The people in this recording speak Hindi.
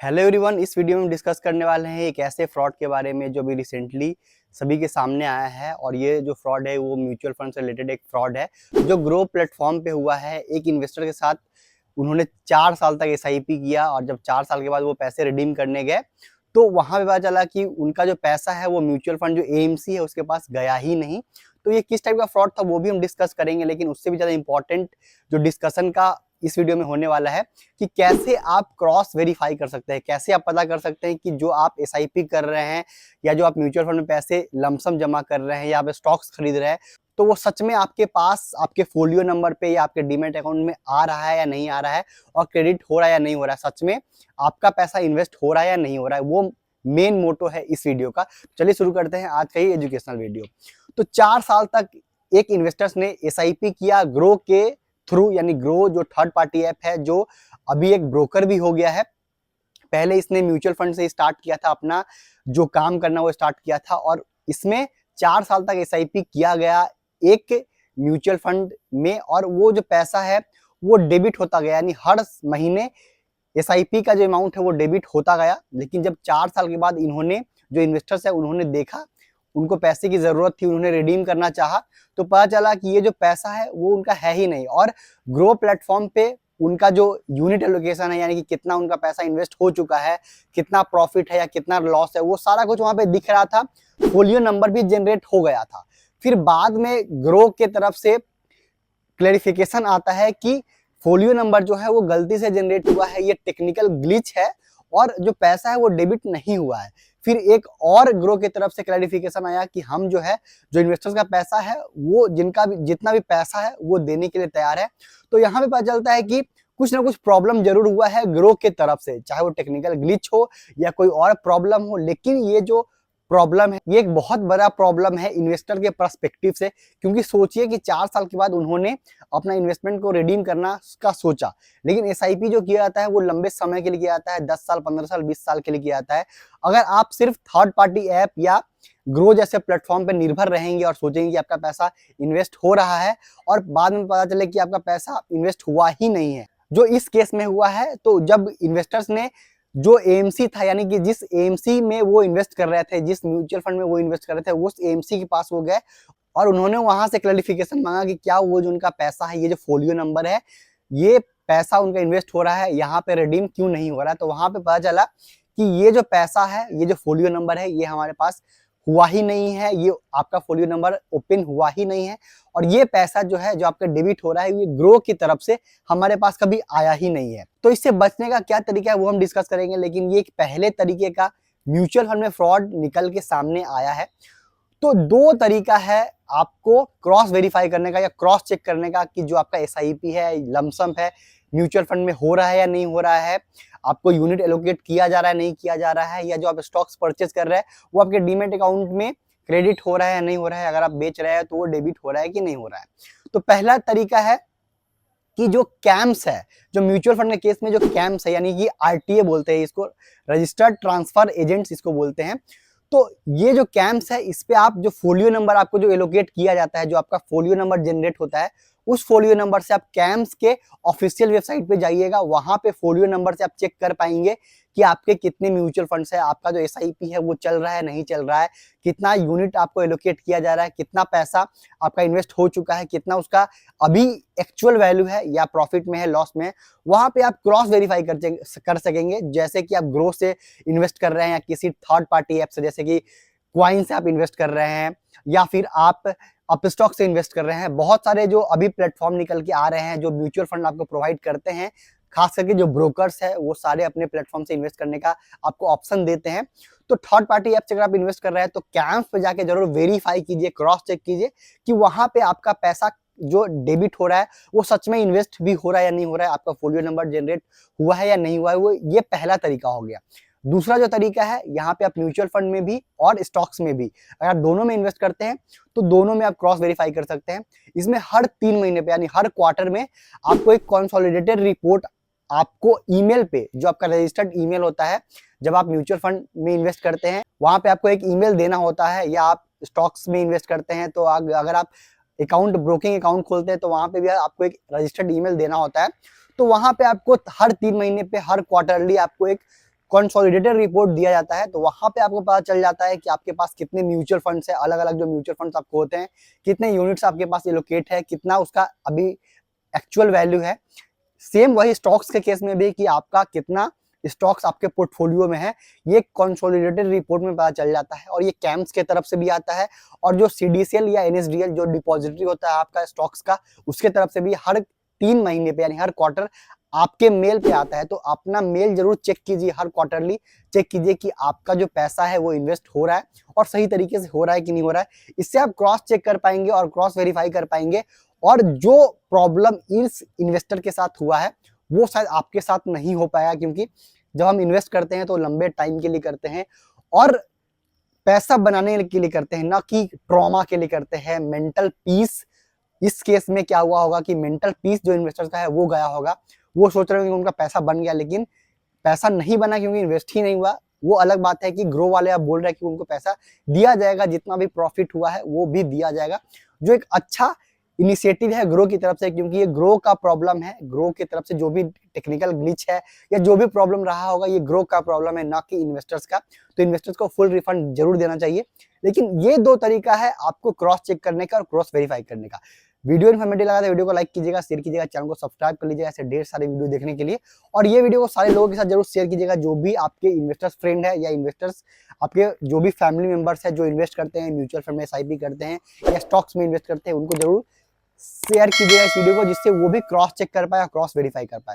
हेलो एवरीवन, इस वीडियो में हम डिस्कस करने वाले हैं एक ऐसे फ्रॉड के बारे में जो अभी रिसेंटली सभी के सामने आया है। और ये जो फ्रॉड है वो म्यूचुअल फंड से रिलेटेड एक फ्रॉड है जो ग्रो प्लेटफॉर्म पे हुआ है। एक इन्वेस्टर के साथ उन्होंने 4 साल तक एसआईपी किया और जब 4 साल के बाद वो पैसे रिडीम करने गए तो वहां पे पता चला कि उनका जो पैसा है वो म्यूचुअल फंड जो एएमसी है उसके पास गया ही नहीं। तो ये किस टाइप का फ्रॉड था वो भी हम डिस्कस करेंगे, लेकिन उससे भी ज्यादा इंपॉर्टेंट जो डिस्कशन का इस वीडियो में होने वाला है कि कैसे आप क्रॉस वेरीफाई कर सकते हैं, कैसे आप पता कर सकते हैं कि जो आप एसआईपी कर रहे हैं या जो आप म्यूचुअल फंड में पैसे लमसम जमा कर रहे हैं या आप स्टॉक्स खरीद रहे हैं तो वो सच में आपके पास आपके फोलियो नंबर पे या आपके डीमैट अकाउंट में आ रहा है या नहीं आ रहा है, और क्रेडिट हो रहा है या नहीं हो रहा है, सच में आपका पैसा इन्वेस्ट हो रहा है या नहीं हो रहा है। वो मेन मोटो है इस वीडियो का। चलिए शुरू करते हैं आज का ही एजुकेशनल वीडियो। तो 4 साल तक एक इन्वेस्टर्स ने एसआईपी किया ग्रो के थ्रू, यानी ग्रो जो थर्ड पार्टी ऐप है जो अभी एक ब्रोकर भी हो गया है। पहले इसने म्यूचुअल फंड से स्टार्ट किया था, अपना जो काम करना वो स्टार्ट किया था, और इसमें 4 साल तक एसआईपी किया गया एक म्यूचुअल फंड में, और वो जो पैसा है वो डेबिट होता गया, यानी हर महीने एसआईपी का जो अमाउंट है वो डेबिट होता गया। लेकिन जब 4 साल के बाद इन्होंने जो इन्वेस्टर्स है उन्होंने देखा, उनको पैसे की जरूरत थी, उन्होंने रिडीम करना चाहा, तो पता चला कि ये जो पैसा है वो उनका है ही नहीं। और ग्रो प्लेटफॉर्म पे उनका जो यूनिट एलोकेशन है, यानी कि कितना उनका पैसा इन्वेस्ट हो चुका है, कितना प्रॉफिट है या कितना लॉस है, वो सारा कुछ वहां पे दिख रहा था। फोलियो नंबर भी जनरेट हो गया था। फिर बाद में ग्रो के तरफ से क्लेरिफिकेशन आता है कि फोलियो नंबर जो है वो गलती से जनरेट हुआ है, ये टेक्निकल ग्लिच है और जो पैसा है वो डेबिट नहीं हुआ है। फिर एक और ग्रो की तरफ से क्लैरिफिकेशन आया कि हम जो है जो इन्वेस्टर्स का पैसा है वो जिनका भी जितना भी पैसा है वो देने के लिए तैयार है। तो यहाँ पे पता चलता है कि कुछ ना कुछ प्रॉब्लम जरूर हुआ है ग्रो के तरफ से, चाहे वो टेक्निकल ग्लिच हो या कोई और प्रॉब्लम हो। लेकिन ये जो प्रॉब्लम है ये एक बहुत बड़ा प्रॉब्लम है इन्वेस्टर के पर्सपेक्टिव से, क्योंकि सोचिए कि 4 साल के बाद उन्होंने अपना इन्वेस्टमेंट को रिडीम करना का सोचा, लेकिन एसआईपी जो किया जाता है वो लंबे समय के लिए किया जाता है, 10 साल 15 साल 20 साल के लिए किया जाता है। अगर आप सिर्फ थर्ड पार्टी ऐप या ग्रो जैसे प्लेटफॉर्म पर निर्भर रहेंगे और सोचेंगे कि आपका पैसा इन्वेस्ट हो रहा है और बाद में पता चले कि आपका पैसा इन्वेस्ट हुआ ही नहीं है, जो इस केस में हुआ है। तो जब इन्वेस्टर्स ने जो एएमसी था, यानी कि जिस एएमसी में वो इन्वेस्ट कर रहे थे, जिस म्यूचुअल फंड में वो इन्वेस्ट कर रहे थे, उस एएमसी के पास वो गए और उन्होंने वहां से क्लैरिफिकेशन मांगा कि क्या वो जो उनका पैसा है, ये जो फोलियो नंबर है, ये पैसा उनका इन्वेस्ट हो रहा है, यहाँ पे रिडीम क्यों नहीं हो रहा है। तो वहां पे पता चला कि ये जो पैसा है, ये जो फोलियो नंबर है, ये हमारे पास हुआ ही नहीं है, ये आपका फोलियो नंबर ओपन हुआ ही नहीं है, और ये पैसा जो है जो आपका डेबिट हो रहा है ये ग्रो की तरफ से हमारे पास कभी आया ही नहीं है। तो इससे बचने का क्या तरीका है वो हम डिस्कस करेंगे, लेकिन ये एक पहले तरीके का म्यूचुअल फंड में फ्रॉड निकल के सामने आया है। तो दो तरीका है आपको क्रॉस वेरीफाई करने का या क्रॉस चेक करने का कि जो आपका एसआईपी है, लमसम है, म्यूचुअल फंड में हो रहा है या नहीं हो रहा है, आपको यूनिट एलोकेट किया जा रहा है नहीं किया जा रहा है, या जो आप स्टॉक्स परचेज कर रहे हैं वो आपके डीमेट अकाउंट में क्रेडिट हो रहा है या नहीं हो रहा है, अगर आप बेच रहे हैं तो वो डेबिट हो रहा है कि नहीं हो रहा है। तो पहला तरीका है कि जो कैम्स है, जो म्यूचुअल फंड के केस में जो कैम्स है, यानी कि आरटीए बोलते हैं इसको, रजिस्टर्ड ट्रांसफर एजेंट्स इसको बोलते हैं। तो ये जो कैम्प्स है इस पे आप जो फोलियो नंबर आपको जो एलोकेट किया जाता है, जो आपका फोलियो नंबर जनरेट होता है, उस फोलियो नंबर से आप कैम्प्स के ऑफिशियल वेबसाइट पे जाइएगा, वहां पे फोलियो नंबर से आप चेक कर पाएंगे कि आपके कितने म्यूचुअल फंड्स है, आपका जो एसआईपी है वो चल रहा है नहीं चल रहा है, कितना यूनिट आपको एलोकेट किया जा रहा है, कितना पैसा आपका इन्वेस्ट हो चुका है, कितना उसका अभी एक्चुअल वैल्यू है या प्रॉफिट में है, लॉस में है। वहां पे आप क्रॉस वेरीफाई कर सकेंगे, जैसे कि आप ग्रो से इन्वेस्ट कर रहे हैं या किसी थर्ड पार्टी ऐप से, जैसे कि क्वाइन से आप इन्वेस्ट कर रहे हैं या फिर आप अपस्टॉक से इन्वेस्ट कर रहे हैं। बहुत सारे जो अभी प्लेटफॉर्म निकल के आ रहे हैं जो म्यूचुअल फंड आपको प्रोवाइड करते हैं, खास करके जो ब्रोकर्स है वो सारे अपने प्लेटफॉर्म से इन्वेस्ट करने का आपको ऑप्शन देते हैं। तो थर्ड पार्टी ऐप से अगर आप इन्वेस्ट कर रहे हैं तो कैंप पे जाके जरूर वेरीफाई कीजिए, क्रॉस चेक कीजिए कि वहां पे आपका पैसा जो डेबिट हो रहा है वो सच में इन्वेस्ट भी हो रहा है या नहीं हो रहा है, आपका फोलियो नंबर जनरेट हुआ है या नहीं हुआ है। वो ये पहला तरीका हो गया। दूसरा जो तरीका है, यहाँ पे आप म्यूचुअल फंड में भी और स्टॉक्स में भी अगर आप दोनों में इन्वेस्ट करते हैं तो दोनों में आप क्रॉस वेरीफाई कर सकते हैं। इसमें हर 3 महीने पे यानी हर क्वार्टर में आपको एक कंसोलिडेटेड रिपोर्ट आपको ईमेल पे, जो आपका रजिस्टर्ड ईमेल होता है, जब आप म्यूचुअल फंड में इन्वेस्ट करते हैं वहां पे आपको एक ईमेल देना होता है, या आप स्टॉक्स में इन्वेस्ट करते हैं तो अगर आप अकाउंट ब्रोकिंग अकाउंट खोलते हैं तो वहां पे भी आपको एक रजिस्टर्ड ईमेल देना होता है। तो वहां पे आपको हर 3 महीने पे, हर क्वार्टरली आपको एक कंसोलिडेटेड रिपोर्ट दिया जाता है, तो वहां पे आपको पता चल जाता है कि आपके पास कितने म्यूचुअल फंड्स है, अलग अलग जो म्यूचुअल फंड्स आपको होते हैं, कितने यूनिट्स आपके पास एलोकेट है, कितना उसका अभी एक्चुअल वैल्यू है। सेम वही स्टॉक्स के केस में भी कि आपका कितना स्टॉक्स आपके पोर्टफोलियो में है, ये कंसोलिडेटेड रिपोर्ट में पता चल जाता है। और ये कैम्स के तरफ से भी आता है, और जो सीडीसीएल या एनएसडीएल जो डिपॉजिटरी होता है आपका स्टॉक्स का, उसके तरफ से भी हर 3 महीने पे यानी हर क्वार्टर आपके मेल पे आता है। तो अपना मेल जरूर चेक कीजिए, हर क्वार्टरली चेक कीजिए कि आपका जो पैसा है वो इन्वेस्ट हो रहा है और सही तरीके से हो रहा है कि नहीं हो रहा है। इससे आप क्रॉस चेक कर पाएंगे और क्रॉस वेरीफाई कर पाएंगे, और जो प्रॉब्लम इस इन्वेस्टर के साथ हुआ है वो शायद आपके साथ नहीं हो पाया, क्योंकि जब हम इन्वेस्ट करते हैं तो लंबे टाइम के लिए करते हैं और पैसा बनाने के लिए करते हैं, ना कि ट्रॉमा के लिए करते हैं, मेंटल पीस। इस केस में क्या हुआ होगा कि मेंटल पीस जो इन्वेस्टर्स का है वो गया होगा। वो सोच रहे होंगे उनका पैसा बन गया, लेकिन पैसा नहीं बना क्योंकि इन्वेस्ट ही नहीं हुआ। वो अलग बात है कि ग्रो वाले आप बोल रहे हैं कि उनको पैसा दिया जाएगा, जितना भी प्रॉफिट हुआ है वो भी दिया जाएगा, जो एक अच्छा इनिशिएटिव है ग्रो की तरफ से, क्योंकि ये ग्रो का प्रॉब्लम है। ग्रो की तरफ से जो भी टेक्निकल ग्लिच है या जो भी प्रॉब्लम रहा होगा, ये ग्रो का प्रॉब्लम है, ना कि इन्वेस्टर्स का। तो इन्वेस्टर्स को फुल रिफंड जरूर देना चाहिए। लेकिन ये 2 तरीका है आपको क्रॉस चेक करने का और क्रॉस वेरीफाई करने का। वीडियो इन्फॉर्मेटिव लगा तो वीडियो को लाइक कीजिएगा, शेयर कीजिएगा, चैनल को सब्सक्राइब कर लीजिएगा ऐसे ढेर सारे वीडियो देखने के लिए। और ये वीडियो को सारे लोगों के साथ जरूर शेयर कीजिएगा, जो भी आपके इन्वेस्टर्स फ्रेंड है या इन्वेस्टर्स आपके जो भी फैमिली मेंबर्स है जो इन्वेस्ट करते हैं, म्यूचुअल फंड में एसआईपी करते हैं या स्टॉक्स में इन्वेस्ट करते हैं, उनको जरूर शेयर कीजिएगा इस वीडियो को, जिससे वो भी क्रॉस चेक कर पाए, क्रॉस वेरीफाई कर पाए।